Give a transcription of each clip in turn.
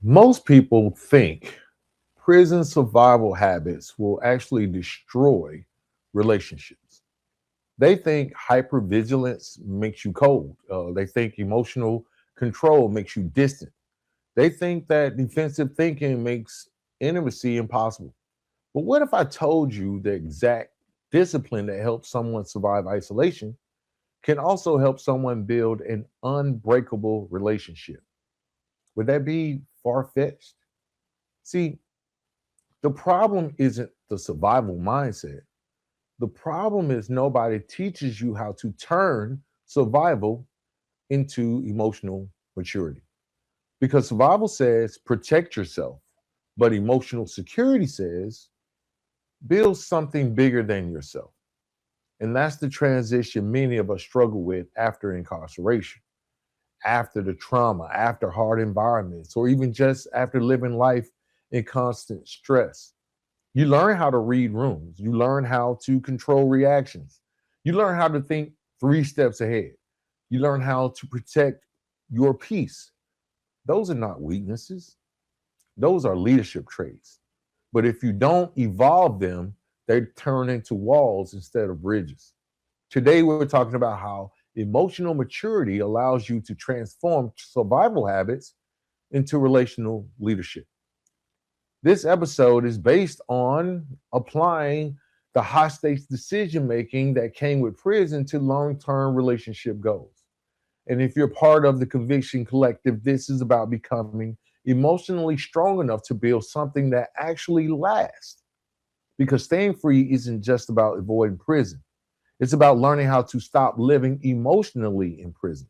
Most people think prison survival habits will actually destroy relationships. They think hypervigilance makes you cold. They think emotional control makes you distant. They think that defensive thinking makes intimacy impossible. But what if I told you the exact discipline that helps someone survive isolation can also help someone build an unbreakable relationship? Would that be far fetched? See, the problem isn't the survival mindset. The problem is nobody teaches you how to turn survival into emotional maturity. Because survival says protect yourself, but emotional security says build something bigger than yourself. And that's the transition many of us struggle with after incarceration, after the trauma, after hard environments, or even just after living life in constant stress. You learn how to read rooms. You learn how to control reactions. You learn how to think three steps ahead. You learn how to protect your peace. Those are not weaknesses, those are leadership traits. But if you don't evolve them, they turn into walls instead of bridges. Today, we're talking about how emotional maturity allows you to transform survival habits into relational leadership. This episode is based on applying the high stakes decision making that came with prison to long term relationship goals. And if you're part of the Conviction Collective, this is about becoming emotionally strong enough to build something that actually lasts. Because staying free isn't just about avoiding prison, it's about learning how to stop living emotionally in prison.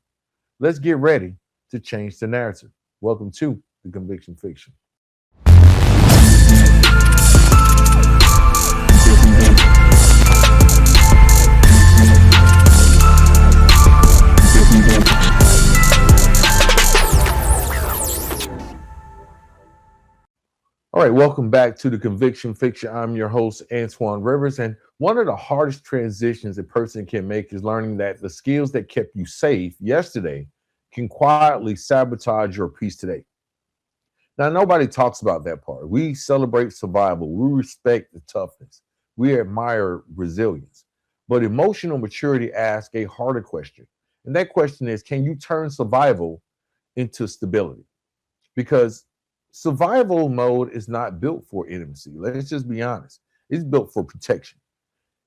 Let's get ready to change the narrative. Welcome to the Conviction Fiction. All right, welcome back to the Conviction Fiction. I'm your host, Antoine Rivers. And one of the hardest transitions a person can make is learning that the skills that kept you safe yesterday can quietly sabotage your peace today. Now, nobody talks about that part. We celebrate survival, we respect the toughness, we admire resilience. But emotional maturity asks a harder question. And that question is, can you turn survival into stability? Because survival mode is not built for intimacy. Let's just be honest. It's built for protection.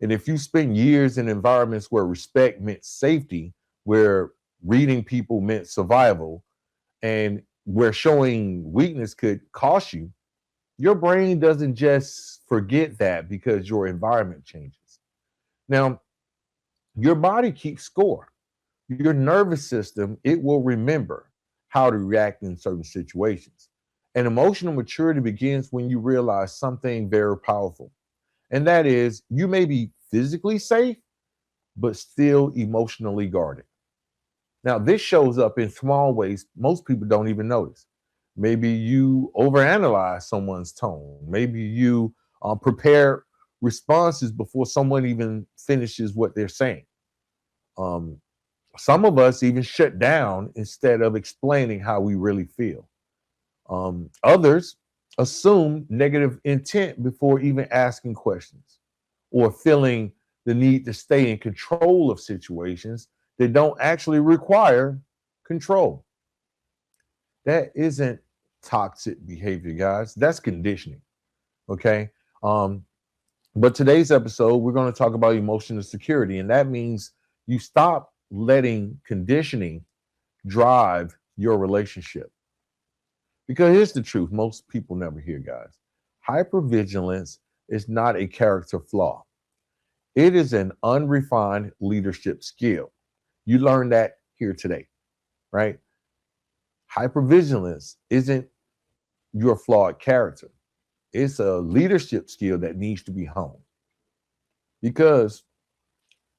And if you spend years in environments where respect meant safety, where reading people meant survival, and where showing weakness could cost you, your brain doesn't just forget that because your environment changes. Now, your body keeps score. Your nervous system, it will remember how to react in certain situations. And emotional maturity begins when you realize something very powerful. And that is, you may be physically safe, but still emotionally guarded. Now, this shows up in small ways most people don't even notice. Maybe you overanalyze someone's tone. Maybe you prepare responses before someone even finishes what they're saying. Um, some of us even shut down instead of explaining how we really feel. Others assume negative intent before even asking questions or feeling the need to stay in control of situations that don't actually require control. That isn't toxic behavior, guys. That's conditioning. Okay. Um, but today's episode, we're going to talk about emotional security. And that means you stop letting conditioning drive your relationship. Because here's the truth most people never hear, guys. Hypervigilance is not a character flaw, it is an unrefined leadership skill. You learn that here today, right? Hypervigilance isn't your flawed character, it's a leadership skill that needs to be honed. Because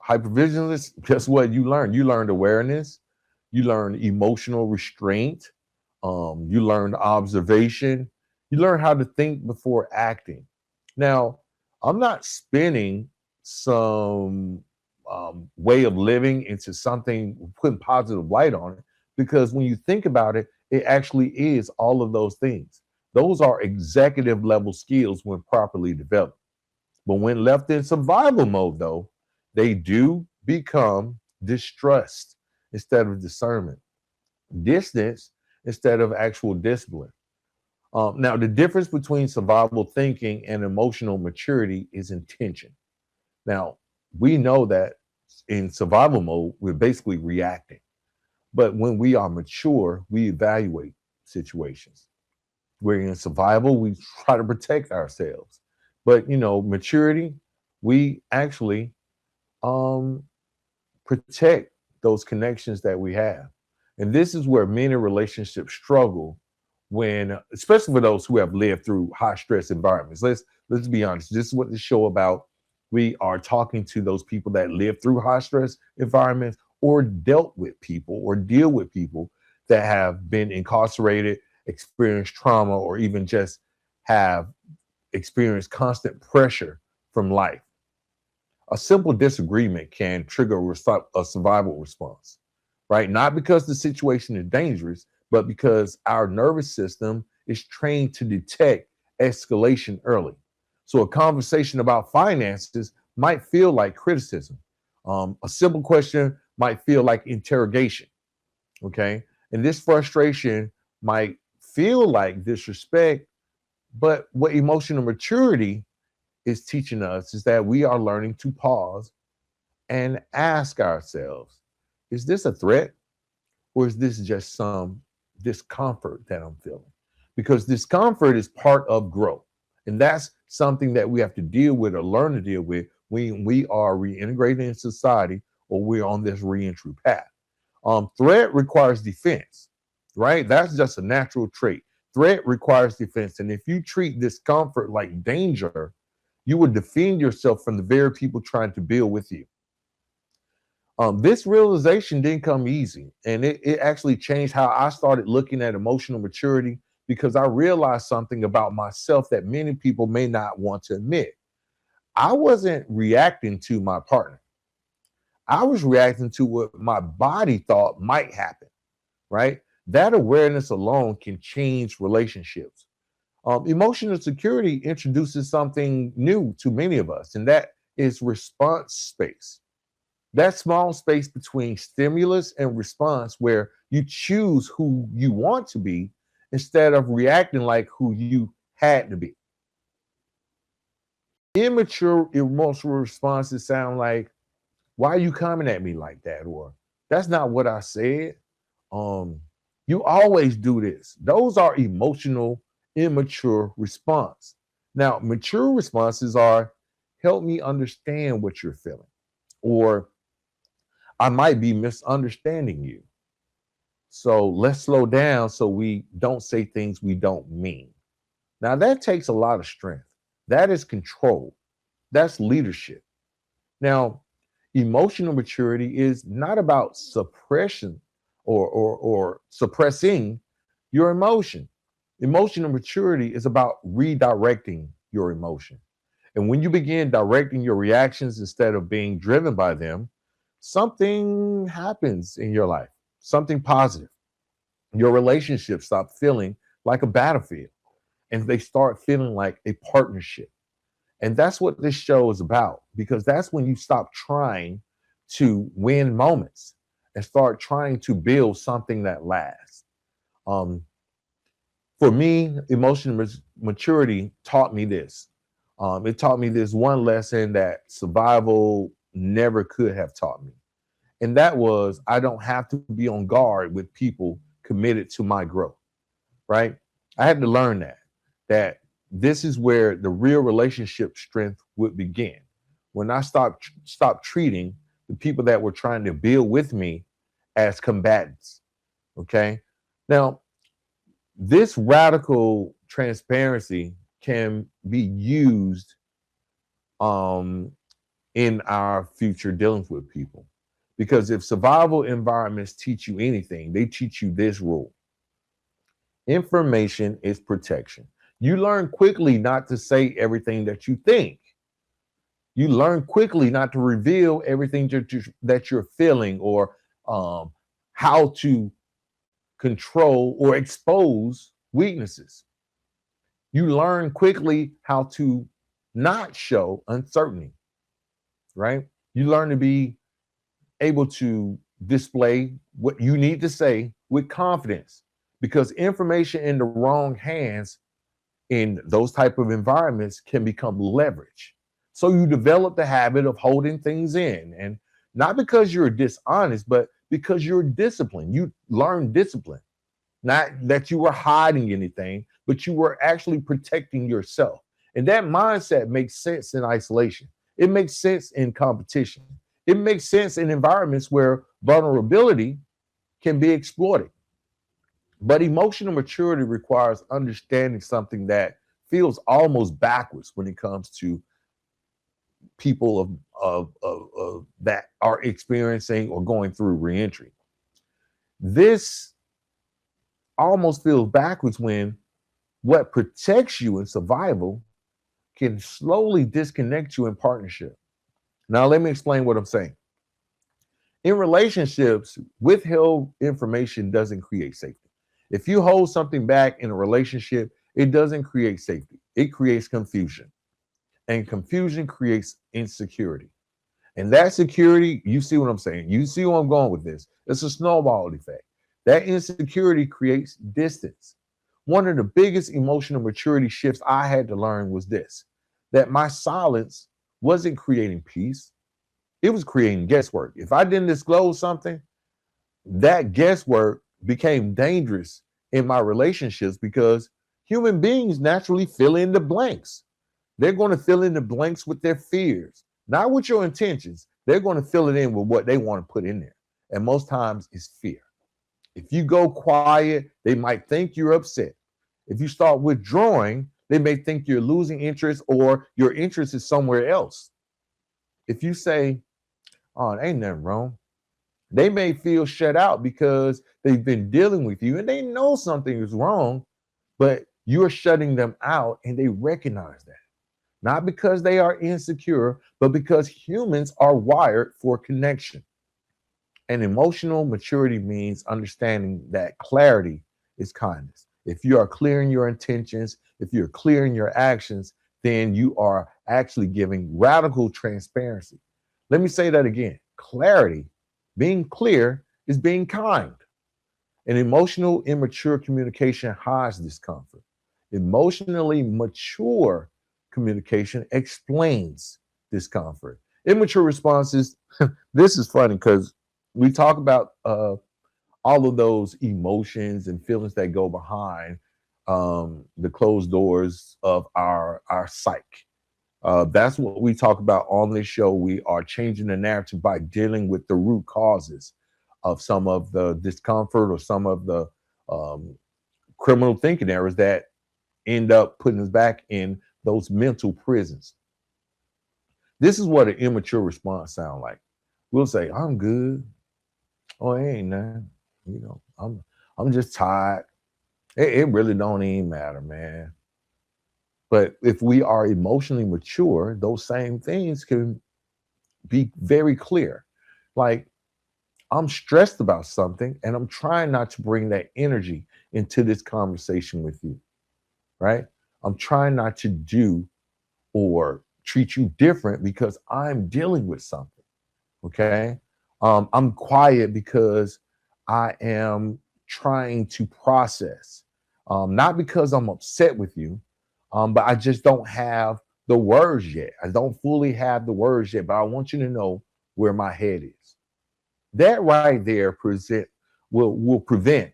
hypervigilance, guess what you learn? You learned awareness, you learn emotional restraint, you learn observation, you learn how to think before acting. Now, I'm not spinning some way of living into something, putting positive light on it, because when you think about it, It actually is all of those things. Those are executive level skills when properly developed. But when left in survival mode, though, they do become distrust instead of discernment, distance instead of actual discipline. Now, the difference between survival thinking and emotional maturity is intention. Now, we know that in survival mode, we're basically reacting. But when we are mature, we evaluate situations. We're in survival, we try to protect ourselves. But, maturity, we actually um, protect those connections that we have. And this is where many relationships struggle when, especially for those who have lived through high stress environments. Let's be honest. This is what the show about. We are talking to those people that live through high stress environments or dealt with people or deal with people that have been incarcerated, experienced trauma, or even just have experienced constant pressure from life. A simple disagreement can trigger a survival response, right? Not because the situation is dangerous, but because our nervous system is trained to detect escalation early. So a conversation about finances might feel like criticism. A simple question might feel like interrogation, okay? And this frustration might feel like disrespect, but what emotional maturity is teaching us is that we are learning to pause and ask ourselves, is this a threat or is this just some discomfort that I'm feeling? Because discomfort is part of growth. And that's something that we have to deal with or learn to deal with when we are reintegrating in society or we're on this reentry path. Threat requires defense, right? That's just a natural trait. Threat requires defense. And if you treat discomfort like danger, you would defend yourself from the very people trying to build with you. This realization didn't come easy, and it actually changed how I started looking at emotional maturity because I realized something about myself that many people may not want to admit. I wasn't reacting to my partner. I was reacting to what my body thought might happen, right? That awareness alone can change relationships. Emotional security introduces something new to many of us, and that is response space. That small space between stimulus and response where you choose who you want to be instead of reacting like who you had to be. Immature emotional responses sound like, why are you coming at me like that? Or that's not what I said. Um, you always do this. Those are emotional, immature response. Now, mature responses are help me understand what you're feeling, or I might be misunderstanding you. So let's slow down so we don't say things we don't mean. Now, that takes a lot of strength. That is control. That's leadership. Now, emotional maturity is not about suppression or suppressing your emotion. Emotional maturity is about redirecting your emotion. And when you begin directing your reactions instead of being driven by them, something happens in your life, something positive. Your relationships stop feeling like a battlefield and they start feeling like a partnership. And that's what this show is about, because that's when you stop trying to win moments and start trying to build something that lasts. Um, for me, emotional maturity taught me this. It taught me this one lesson that survival never could have taught me. And that was I don't have to be on guard with people committed to my growth, right? I had to learn that this is where the real relationship strength would begin. When I stopped treating the people that were trying to build with me as combatants. Okay. Now, this radical transparency can be used um, in our future dealings with people. Because if survival environments teach you anything, they teach you this rule: information is protection. You learn quickly not to say everything that you think. You learn quickly not to reveal everything that you're feeling or how to control, or expose weaknesses. You learn quickly how to not show uncertainty, right? You learn to be able to display what you need to say with confidence, because information in the wrong hands in those type of environments can become leverage. So you develop the habit of holding things in, and not because you're dishonest, but because you're disciplined. You learn discipline, not that you were hiding anything, but you were actually protecting yourself. And that mindset makes sense in isolation. It makes sense in competition. It makes sense in environments where vulnerability can be exploited. But emotional maturity requires understanding something that feels almost backwards when it comes to people of that are experiencing or going through reentry. This almost feels backwards when what protects you in survival can slowly disconnect you in partnership. Now, let me explain what I'm saying. In relationships, withheld information doesn't create safety. If you hold something back in a relationship, it doesn't create safety. It creates confusion. And confusion creates insecurity. And that security, you see what I'm saying? You see where I'm going with this. It's a snowball effect. That insecurity creates distance. One of the biggest emotional maturity shifts I had to learn was this: that my silence wasn't creating peace, it was creating guesswork. If I didn't disclose something, that guesswork became dangerous in my relationships, because human beings naturally fill in the blanks. They're going to fill in the blanks with their fears, not with your intentions. They're going to fill it in with what they want to put in there. And most times it's fear. If you go quiet, they might think you're upset. If you start withdrawing, they may think you're losing interest or your interest is somewhere else. If you say, oh, it ain't nothing wrong, they may feel shut out because they've been dealing with you and they know something is wrong, but you're shutting them out and they recognize that. Not because they are insecure, but because humans are wired for connection. And emotional maturity means understanding that clarity is kindness. If you are clear in your intentions, if you're clear in your actions, then you are actually giving radical transparency. Let me say that again. Clarity, being clear, is being kind. And emotional immature communication hides discomfort. Emotionally mature communication explains discomfort. Immature responses, this is funny because we talk about all of those emotions and feelings that go behind the closed doors of our psyche. That's what we talk about on this show. We are changing the narrative by dealing with the root causes of some of the discomfort or some of the um, criminal thinking errors that end up putting us back in those mental prisons. This is what an immature response sounds like. We'll say, "I'm good. Oh, it ain't nothing. You know, I'm just tired. It really don't even matter, man." But if we are emotionally mature, those same things can be very clear. Like, I'm stressed about something and I'm trying not to bring that energy into this conversation with you, right? I'm trying not to do or treat you different because I'm dealing with something, okay? I'm quiet because I am trying to process, not because I'm upset with you, but I just don't have the words yet. I don't fully have the words yet, but I want you to know where my head is. That right there will prevent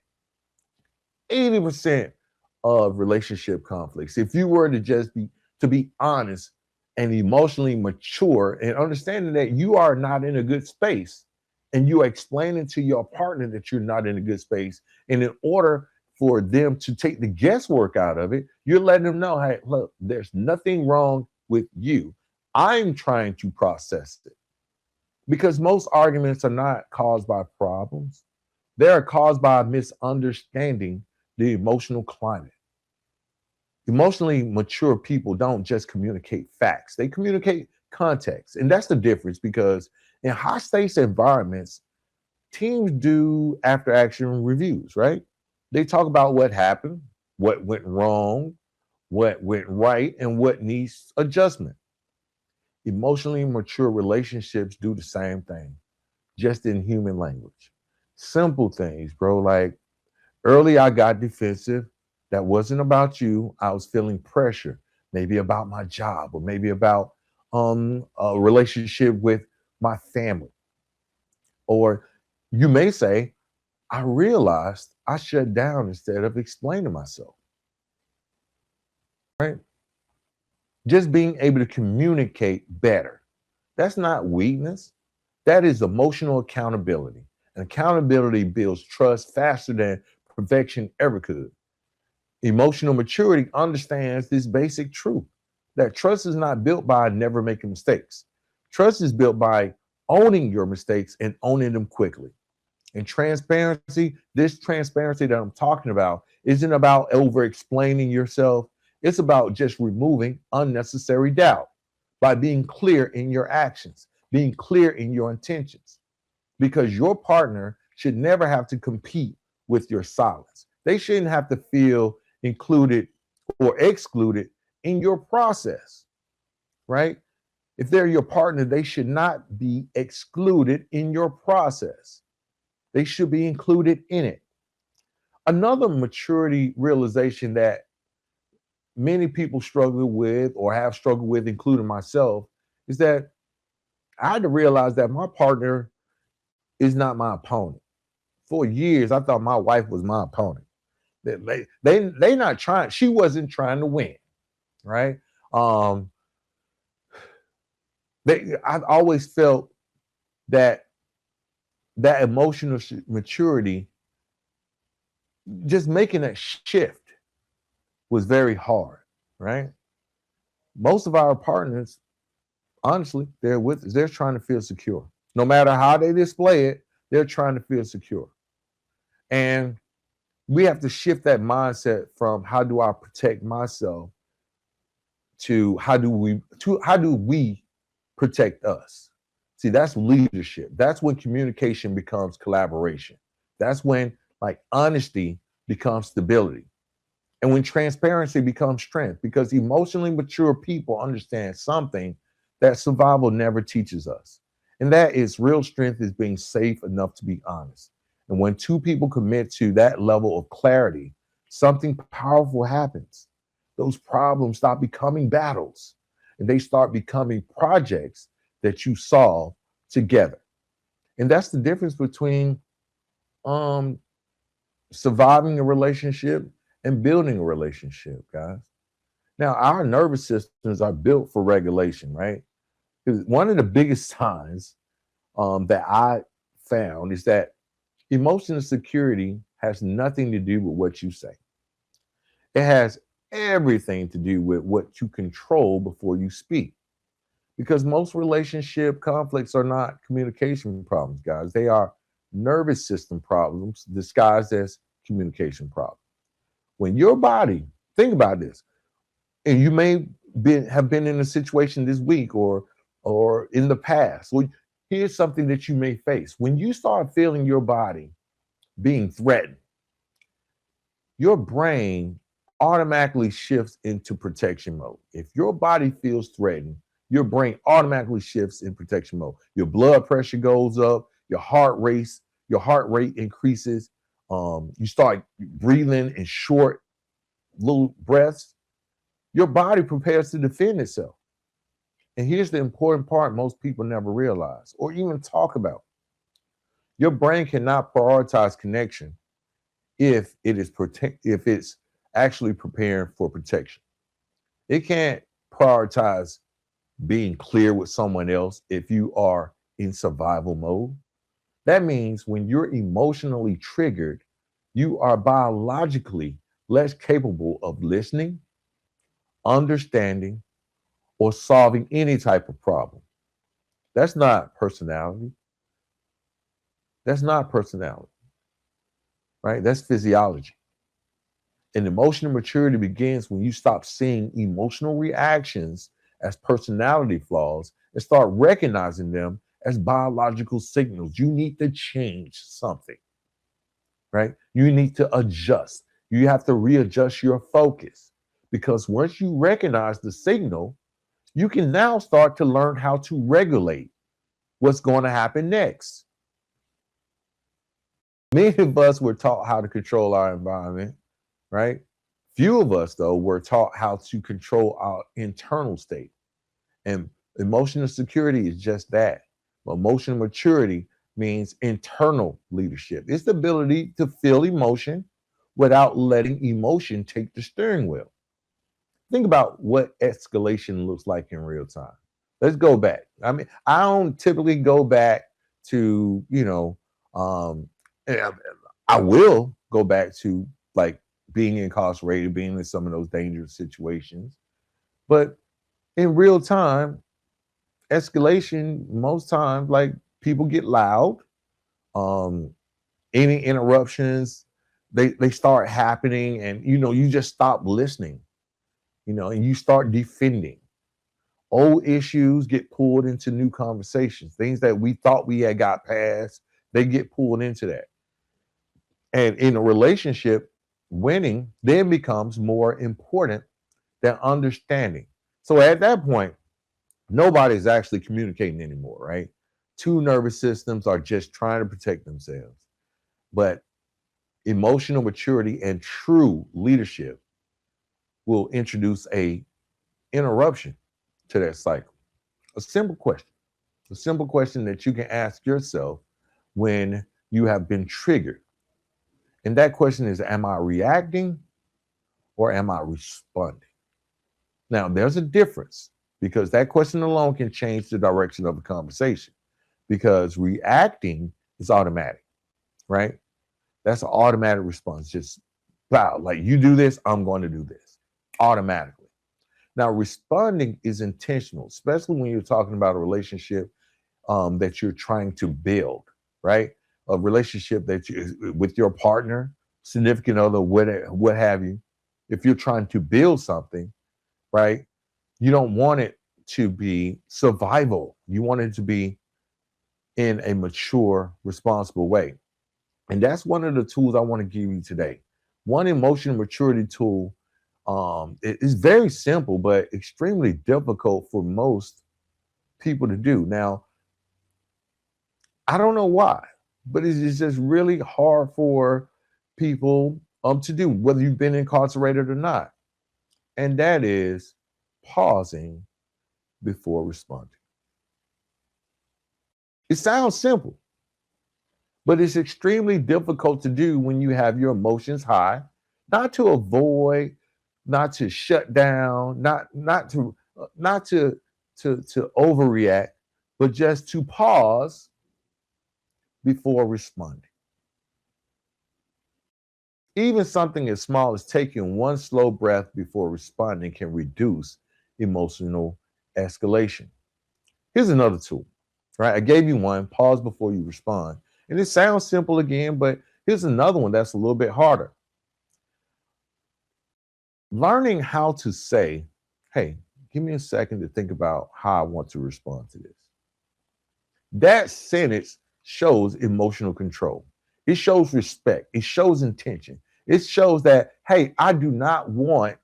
80% of relationship conflicts. If you were to just be honest and emotionally mature and understanding that you are not in a good space, and you are explaining to your partner that you're not in a good space, and in order for them to take the guesswork out of it, you're letting them know, hey, look, there's nothing wrong with you. I'm trying to process it. Because most arguments are not caused by problems, they are caused by misunderstanding the emotional climate. Emotionally mature people don't just communicate facts, they communicate context. And that's the difference, because in high stakes environments, teams do after action reviews, right? They talk about what happened, what went wrong, what went right, and what needs adjustment. Emotionally mature relationships do the same thing, just in human language. Simple things, bro. Like early, I got defensive. That wasn't about you. I was feeling pressure, maybe about my job or maybe about a relationship with my family. Or you may say, I realized I shut down instead of explaining myself, right? Just being able to communicate better. That's not weakness. That is emotional accountability. And accountability builds trust faster than perfection ever could. Emotional maturity understands this basic truth that trust is not built by never making mistakes. Trust is built by owning your mistakes and owning them quickly. And transparency, this transparency that I'm talking about, isn't about over explaining yourself. It's about just removing unnecessary doubt by being clear in your actions, being clear in your intentions, because your partner should never have to compete with your silence. They shouldn't have to feel included or excluded in your process, right? If they're your partner, they should not be excluded in your process. They should be included in it. Another maturity realization that many people struggle with or have struggled with, including myself, is that I had to realize that my partner is not my opponent. For years, I thought my wife was my opponent. They not trying. She wasn't trying to win, right? Um, I've always felt that that emotional maturity, just making that shift was very hard, right? Most of our partners, honestly, they're trying to feel secure. No matter how they display it, they're trying to feel secure. And we have to shift that mindset from how do I protect myself to how do we protect us. See, that's leadership. That's when communication becomes collaboration. That's when like honesty becomes stability. And when transparency becomes strength, because emotionally mature people understand something that survival never teaches us. And that is real strength is being safe enough to be honest. And when two people commit to that level of clarity, something powerful happens. Those problems stop becoming battles and they start becoming projects that you solve together. And that's the difference between um, surviving a relationship and building a relationship, guys. Now, our nervous systems are built for regulation, right? Because one of the biggest signs that I found is that emotional security has nothing to do with what you say. It has everything to do with what you control before you speak. Because most relationship conflicts are not communication problems, guys. They are nervous system problems disguised as communication problems. When your body, think about this, and you may have been in a situation this week or in the past. Well, here's something that you may face. When you start feeling your body being threatened, your brain automatically shifts into protection mode. If your body feels threatened, your brain automatically shifts in protection mode. Your blood pressure goes up, your heart rate increases. You start breathing in short little breaths. Your body prepares to defend itself. And here's the important part most people never realize or even talk about. Your brain cannot prioritize connection if it's actually preparing for protection. It can't prioritize being clear with someone else if you are in survival mode. That means when you're emotionally triggered, you are biologically less capable of listening, understanding, or solving any type of problem. That's not personality. That's not personality, right? That's physiology. And emotional maturity begins when you stop seeing emotional reactions as personality flaws and start recognizing them as biological signals. You need to change something. right? You need to adjust. You have to readjust your focus because once you recognize the signal, you can now start to learn how to regulate what's going to happen next. Many of us were taught how to control our environment, right? Few of us, though, were taught how to control our internal state. And emotional security is just that. Emotional maturity means internal leadership. It's the ability to feel emotion without letting emotion take the steering wheel. Think about what escalation looks like in real time. Let's go back. I mean, I don't typically go back to, and I will go back to like being incarcerated, being in some of those dangerous situations. But in real time, escalation, most times, like people get loud. Um, any interruptions, they start happening, and you just stop listening, and you start defending. Old issues get pulled into new conversations. Things that we thought we had got past, they get pulled into that. And in a relationship, winning then becomes more important than understanding. So at that point, nobody's actually communicating anymore, right? Two nervous systems are just trying to protect themselves. But emotional maturity and true leadership will introduce a interruption to that cycle. A simple question. A simple question that you can ask yourself when you have been triggered. And that question is, am I reacting or am I responding? Now, there's a difference because that question alone can change the direction of a conversation because reacting is automatic, right? That's an automatic response. Just wow, like you do this, I'm going to do this automatically. Now, responding is intentional, especially when you're talking about a relationship that you're trying to build, right? A relationship that you with your partner, significant other, what have you. If you're trying to build something, right? You don't want it to be survival. You want it to be in a mature, responsible way. And that's one of the tools I want to give you today. One emotional maturity tool. It is very simple, but extremely difficult for most people to do. Now, I don't know why, but it's just really hard for people to do, whether you've been incarcerated or not. And that is pausing before responding. It sounds simple, but it's extremely difficult to do when you have your emotions high, not to avoid, not to shut down, not to overreact, but just to pause before responding. Even something as small as taking one slow breath before responding can reduce emotional escalation. Here's another tool, right? I gave you one, pause before you respond. And it sounds simple again, but here's another one that's a little bit harder. Learning how to say, hey, give me a second to think about how I want to respond to this. That sentence shows emotional control. It shows respect. It shows intention. It shows that, hey, I do not want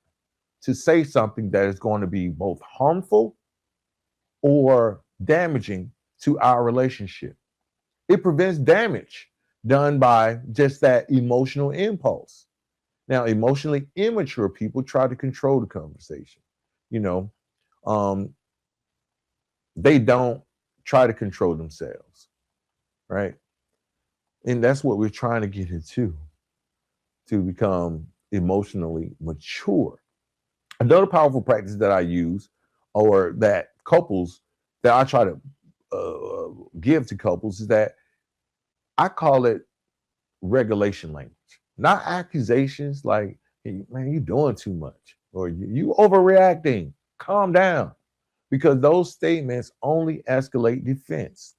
to say something that is going to be both harmful or damaging to our relationship. It prevents damage done by just that emotional impulse. Now, emotionally immature people try to control the conversation. You know, um, they don't try to control themselves, right? And that's what we're trying to get into to become emotionally mature. Another powerful practice that I use, or that couples that I try to give to couples, is that I call it regulation language, not accusations like, hey, man, you're doing too much or you overreacting, calm down, because those statements only escalate defense.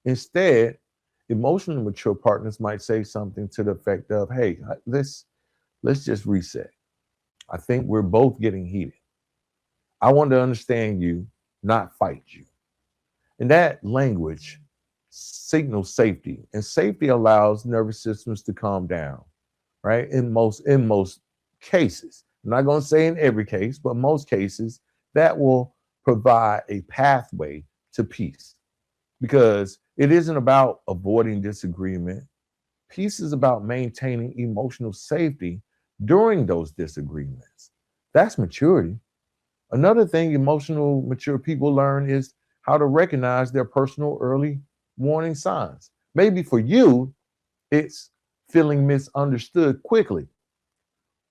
Instead, emotionally mature partners might say something to the effect of, hey, let's just reset. I think we're both getting heated. I want to understand you, not fight you. And that language signals safety, and safety allows nervous systems to calm down, right? In most cases. I'm not going to say in every case, but most cases, that will provide a pathway to peace, because it isn't about avoiding disagreement. Peace is about maintaining emotional safety during those disagreements. That's maturity. Another thing emotional mature people learn is how to recognize their personal early warning signs. Maybe for you, it's feeling misunderstood quickly,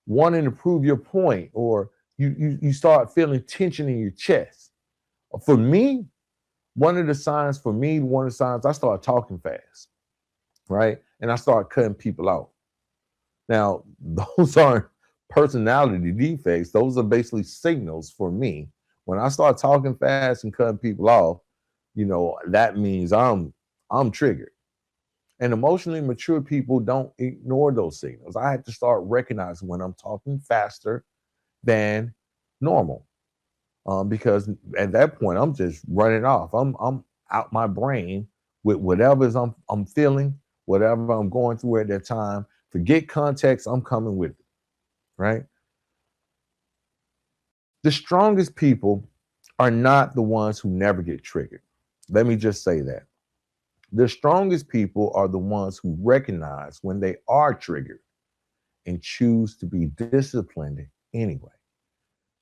wanting to prove your point, or you start feeling tension in your chest. For me, one of the signs, I start talking fast, right? And I start cutting people out. Now, those aren't personality defects. Those are basically signals for me. When I start talking fast and cutting people off, that means I'm triggered. And emotionally mature people don't ignore those signals. I have to start recognizing when I'm talking faster than normal, because at that point I'm just running off. I'm out my brain with whatever's I'm feeling, whatever I'm going through at that time. Forget context. I'm coming with it, right? The strongest people are not the ones who never get triggered. Let me just say that. The strongest people are the ones who recognize when they are triggered and choose to be disciplined anyway.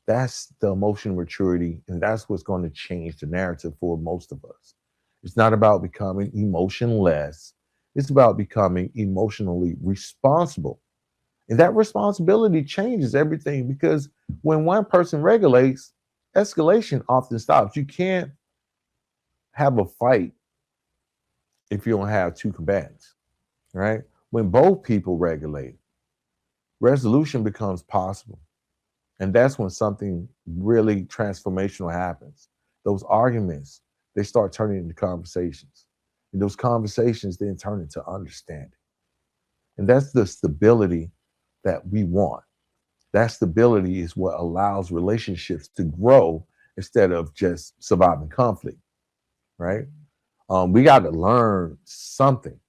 That's the emotional maturity, and that's what's going to change the narrative for most of us. It's not about becoming emotionless, it's about becoming emotionally responsible. And that responsibility changes everything, because when one person regulates, escalation often stops. You can't have a fight if you don't have two combatants, right? When both people regulate, resolution becomes possible. And that's when something really transformational happens. Those arguments, they start turning into conversations. And those conversations then turn into understanding. And that's the stability that we want. That stability is what allows relationships to grow instead of just surviving conflict, right? We got to learn something,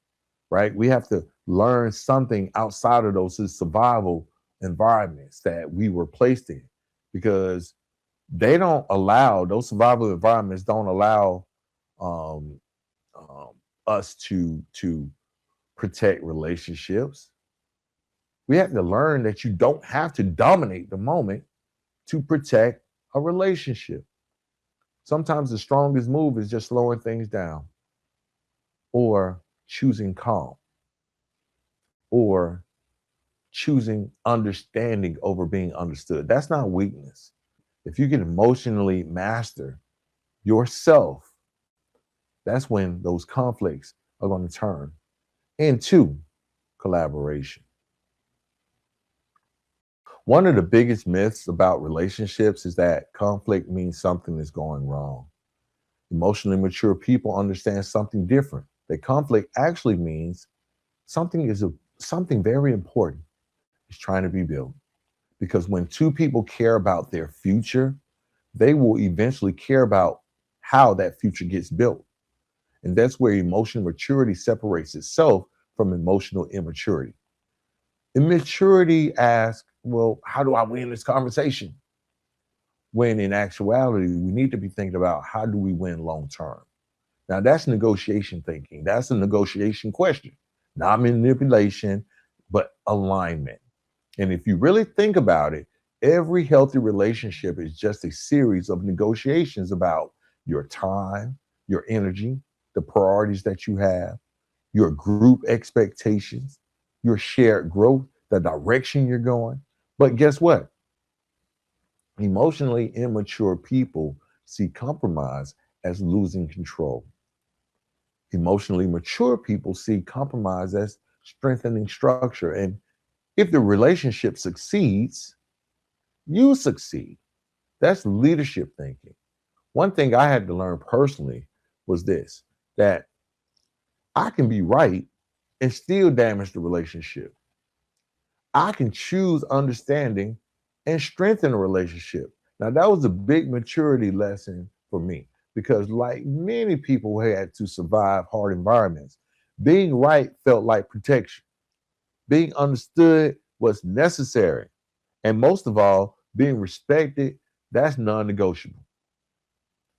right? We have to learn something outside of those survival environments that we were placed in, because those survival environments don't allow um, us to protect relationships. We have to learn that you don't have to dominate the moment to protect a relationship. Sometimes the strongest move is just slowing things down, or choosing calm, or choosing understanding over being understood. That's not weakness. If you can emotionally master yourself, that's when those conflicts are going to turn into collaboration. One of the biggest myths about relationships is that conflict means something is going wrong. Emotionally mature people understand something different. That conflict actually means something very important is trying to be built. Because when two people care about their future, they will eventually care about how that future gets built. And that's where emotional maturity separates itself from emotional immaturity. Immaturity asks, well, how do I win this conversation? When in actuality, we need to be thinking about how do we win long term? Now, that's negotiation thinking. That's a negotiation question, not manipulation, but alignment. And if you really think about it, every healthy relationship is just a series of negotiations about your time, your energy, the priorities that you have, your group expectations, your shared growth, the direction you're going. But guess what? Emotionally immature people see compromise as losing control. Emotionally mature people see compromise as strengthening structure. And if the relationship succeeds, you succeed. That's leadership thinking. One thing I had to learn personally was this, that I can be right and still damage the relationship. I can choose understanding and strengthen a relationship. Now, that was a big maturity lesson for me. because, like many people who had to survive hard environments, being right felt like protection. Being understood was necessary. And most of all, being respected, that's non negotiable.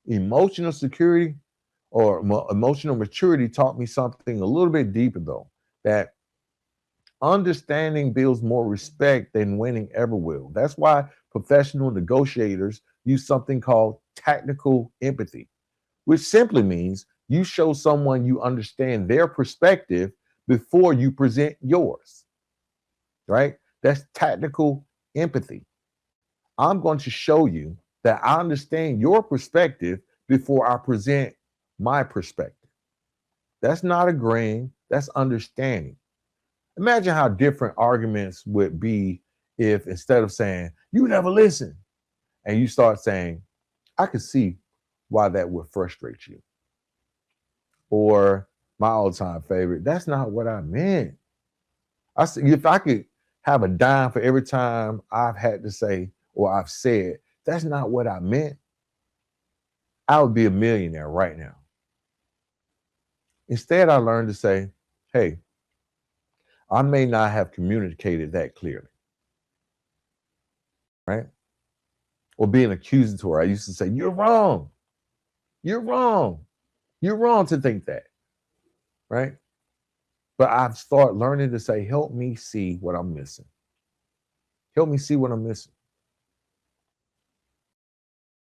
Emotional security or emotional maturity taught me something a little bit deeper, though, that understanding builds more respect than winning ever will. That's why professional negotiators use something called tactical empathy, which simply means you show someone you understand their perspective before you present yours, right? That's tactical empathy. I'm going to show you that I understand your perspective before I present my perspective. That's not agreeing, that's understanding. Imagine how different arguments would be if instead of saying, you never listen, and you start saying, I can see why that would frustrate you. Or my all-time favorite, that's not what I meant. If I could have a dime for every time I've had to say or I've said, that's not what I meant, I would be a millionaire right now. Instead, I learned to say, hey, I may not have communicated that clearly, right? Or being accusatory. I used to say, you're wrong. You're wrong. You're wrong to think that, right? But I've started learning to say, help me see what I'm missing. Help me see what I'm missing.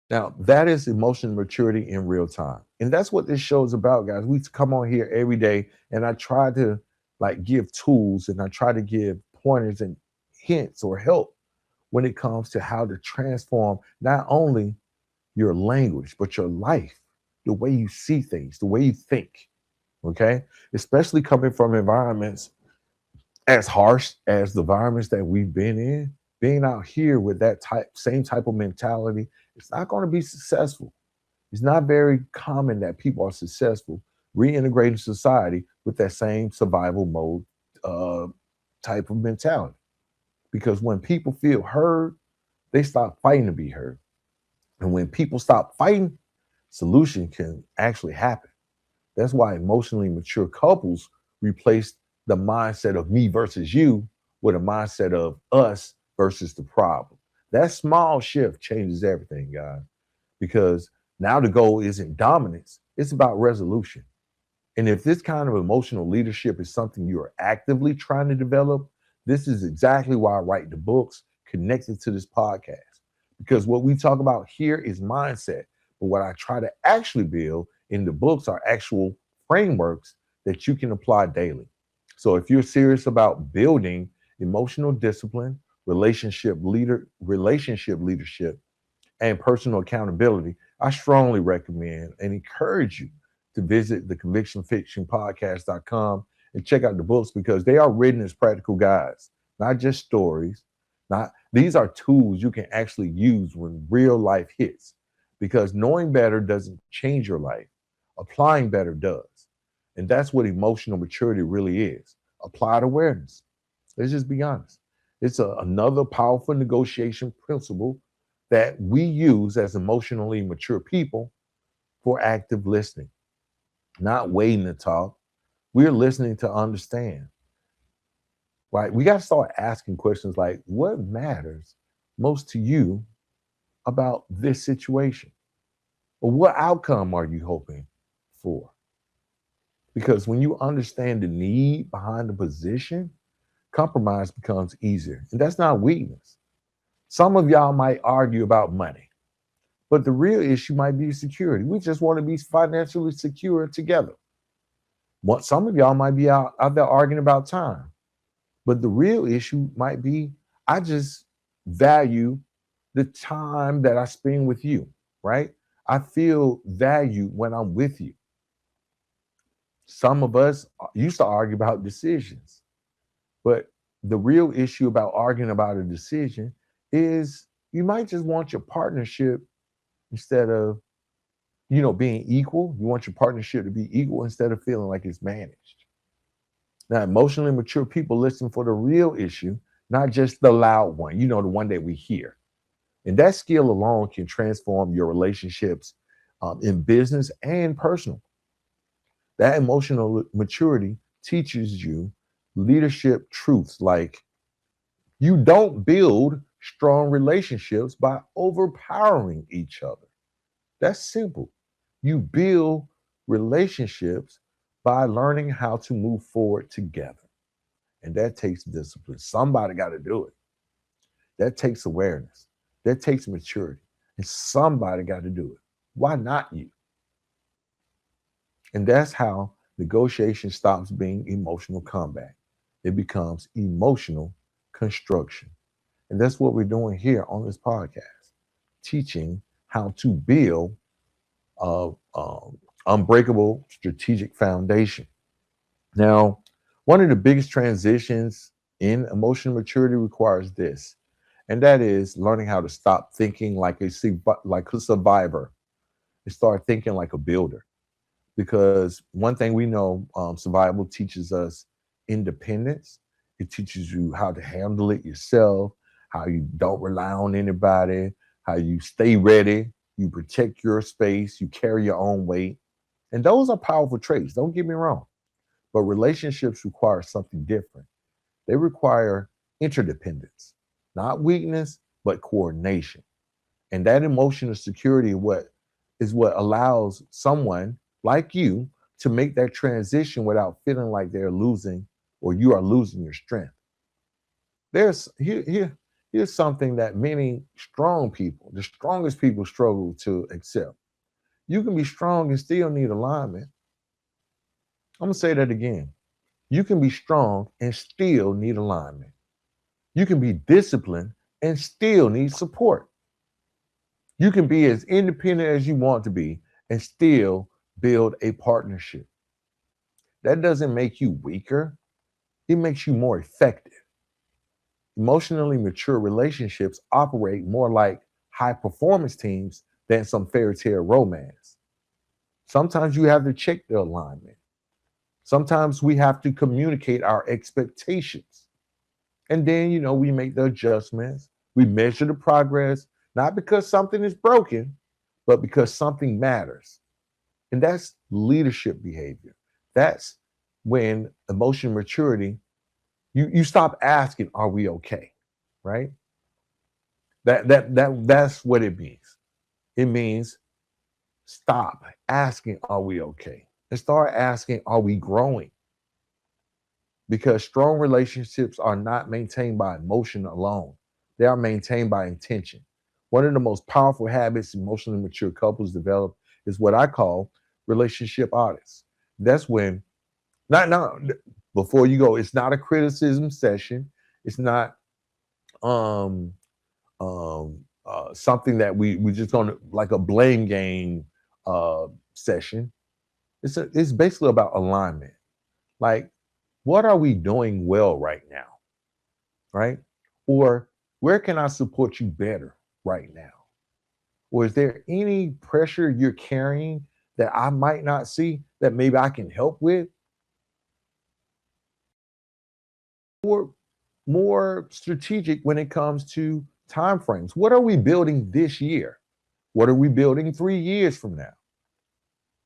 Now, that is emotional maturity in real time. And that's what this show is about, guys. We come on here every day and I try to like give tools and I try to give pointers and hints or help when it comes to how to transform not only your language, but your life, the way you see things, the way you think. Okay. Especially coming from environments as harsh as the environments that we've been in, being out here with that same type of mentality, it's not going to be successful. It's not very common that people are successful reintegrating society with that same survival mode uh, type of mentality. Because when people feel heard, they stop fighting to be heard. And when people stop fighting, solution can actually happen. That's why emotionally mature couples replace the mindset of me versus you with a mindset of us versus the problem. That small shift changes everything, guys, because now the goal isn't dominance, it's about resolution. And if this kind of emotional leadership is something you're actively trying to develop, this is exactly why I write the books connected to this podcast. Because what we talk about here is mindset. But what I try to actually build in the books are actual frameworks that you can apply daily. So if you're serious about building emotional discipline, relationship leadership, and personal accountability, I strongly recommend and encourage you to visit the convictionfictionpodcast.com and check out the books because they are written as practical guides, not just stories. Not these are tools you can actually use when real life hits. Because knowing better doesn't change your life. Applying better does. And that's what emotional maturity really is. Applied awareness. Let's just be honest. It's another powerful negotiation principle that we use as emotionally mature people for active listening, not waiting to talk. We're listening to understand, right? We got to start asking questions like, what matters most to you about this situation? Or what outcome are you hoping for? Because when you understand the need behind the position, compromise becomes easier. And that's not weakness. Some of y'all might argue about money, but the real issue might be security. We just want to be financially secure together. Some of y'all might be out there arguing about time, but the real issue might be I just value the time that I spend with you, right? I feel value when I'm with you. Some of us used to argue about decisions, but the real issue about arguing about a decision is you might just want your partnership instead of being equal. You want your partnership to be equal instead of feeling like it's managed. Now, emotionally mature people listen for the real issue, not just the loud one, the one that we hear. And that skill alone can transform your relationships in business and personal. That emotional maturity teaches you leadership truths like you don't build strong relationships by overpowering each other. That's simple. You build relationships by learning how to move forward together. And that takes discipline. Somebody got to do it. That takes awareness. That takes maturity. And somebody got to do it. Why not you? And that's how negotiation stops being emotional combat. It becomes emotional construction. And that's what we're doing here on this podcast, teaching how to build a, unbreakable strategic foundation. Now, one of the biggest transitions in emotional maturity requires this, and that is learning how to stop thinking like a survivor and start thinking like a builder. Because one thing we know, survival teaches us independence. It teaches you how to handle it yourself, how you don't rely on anybody, how you stay ready, you protect your space, you carry your own weight. And those are powerful traits, don't get me wrong. But relationships require something different. They require interdependence, not weakness, but coordination. And that emotional security is what allows someone like you to make that transition without feeling like they're losing or you are losing your strength. Here's something that many strong people, the strongest people, struggle to accept. You can be strong and still need alignment. I'm gonna say that again. You can be strong and still need alignment. You can be disciplined and still need support. You can be as independent as you want to be and still build a partnership. That doesn't make you weaker, it makes you more effective. Emotionally mature relationships operate more like high performance teams than some fairy tale romance. Sometimes you have to check the alignment. Sometimes we have to communicate our expectations. And then, we make the adjustments. We measure the progress, not because something is broken, but because something matters. And that's leadership behavior. That's when emotional maturity, you stop asking, are we okay? Right? That's what it means. It means stop asking, are we okay? And start asking, are we growing? Because strong relationships are not maintained by emotion alone. They are maintained by intention. One of the most powerful habits emotionally mature couples develop is what I call relationship audits. That's when, not before you go, it's not a criticism session. It's not um something that we just gonna like a blame game session. It's basically about alignment. Like, what are we doing well right now? Right? Or where can I support you better right now? Or is there any pressure you're carrying that I might not see that maybe I can help with? Or more strategic when it comes to time frames. What are we building this year? What are we building 3 years from now?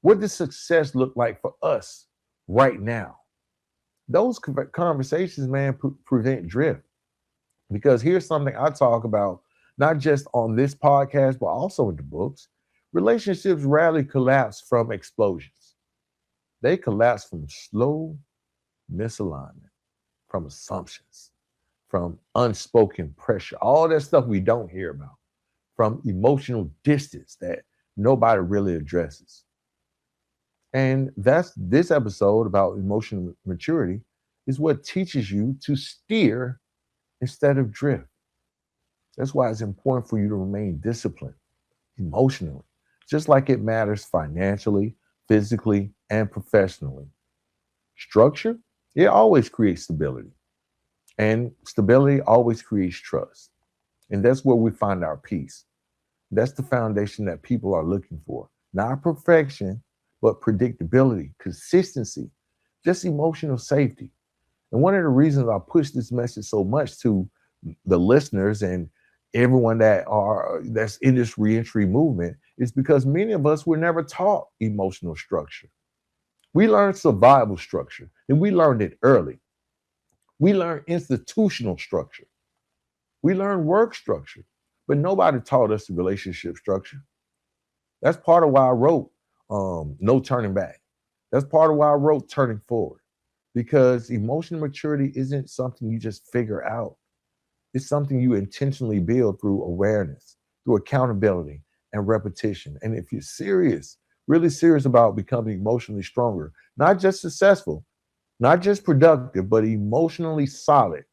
What does success look like for us right now? Those conversations, man, prevent drift. Because here's something I talk about, not just on this podcast, but also in the books. Relationships rarely collapse from explosions. They collapse from slow misalignment, from assumptions, from unspoken pressure, all that stuff we don't hear about, from emotional distance that nobody really addresses. And that's this episode about emotional maturity is what teaches you to steer instead of drift. That's why it's important for you to remain disciplined emotionally, just like it matters financially, physically, and professionally. Structure, it always creates stability, and stability always creates trust. And that's where we find our peace. That's the foundation that people are looking for. Not perfection, but predictability, consistency, just emotional safety. And one of the reasons I push this message so much to the listeners and everyone that's in this reentry movement is because many of us were never taught emotional structure. We learned survival structure, and we learned it early. We learned institutional structure. We learned work structure, but nobody taught us the relationship structure. That's part of why I wrote No Turning Back. That's part of why I wrote Turning Forward, because emotional maturity isn't something you just figure out. It's something you intentionally build through awareness, through accountability and repetition. And if you're serious, really serious about becoming emotionally stronger, not just successful, not just productive, but emotionally solid,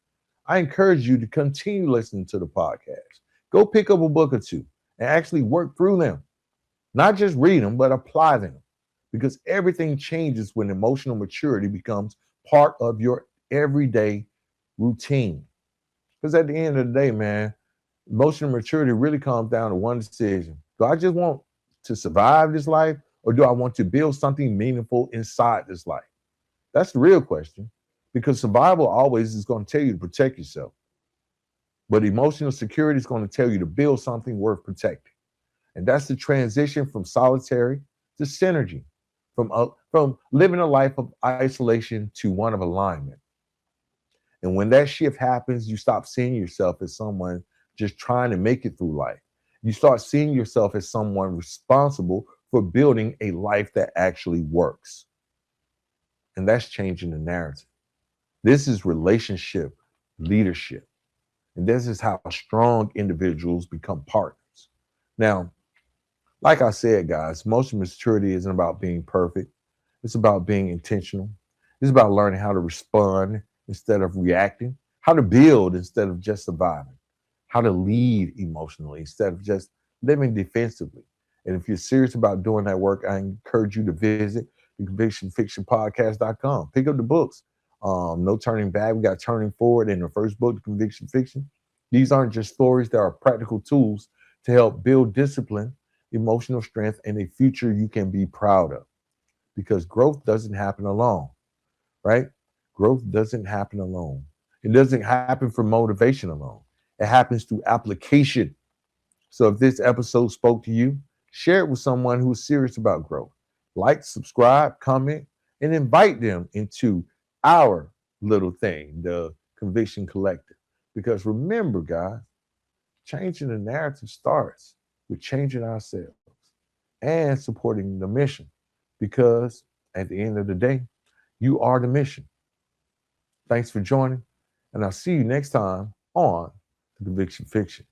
I encourage you to continue listening to the podcast. Go pick up a book or two and actually work through them. Not just read them, but apply them. Because everything changes when emotional maturity becomes part of your everyday routine. Because at the end of the day, man, emotional maturity really comes down to one decision. Do I just want to survive this life, or do I want to build something meaningful inside this life? That's the real question. Because survival always is going to tell you to protect yourself. But emotional security is going to tell you to build something worth protecting. And that's the transition from solitary to synergy, from living a life of isolation to one of alignment. And when that shift happens, you stop seeing yourself as someone just trying to make it through life. You start seeing yourself as someone responsible for building a life that actually works. And that's changing the narrative. This is relationship leadership. And this is how strong individuals become partners. Now, like I said, guys, emotional maturity isn't about being perfect. It's about being intentional. It's about learning how to respond instead of reacting, how to build instead of just surviving, how to lead emotionally instead of just living defensively. And if you're serious about doing that work, I encourage you to visit the convictionfictionpodcast.com. Pick up the books. No Turning Back. We got Turning Forward in the first book, The Conviction Fiction. These aren't just stories, they are practical tools to help build discipline, emotional strength, and a future you can be proud of. Because growth doesn't happen alone, right? Growth doesn't happen alone. It doesn't happen from motivation alone. It happens through application. So if this episode spoke to you, share it with someone who's serious about growth. Like, subscribe, comment, and invite them into our little thing, the Conviction Collective. Because remember, guys, changing the narrative starts with changing ourselves and supporting the mission. Because at the end of the day, you are the mission. Thanks for joining, and I'll see you next time on the Conviction Fiction.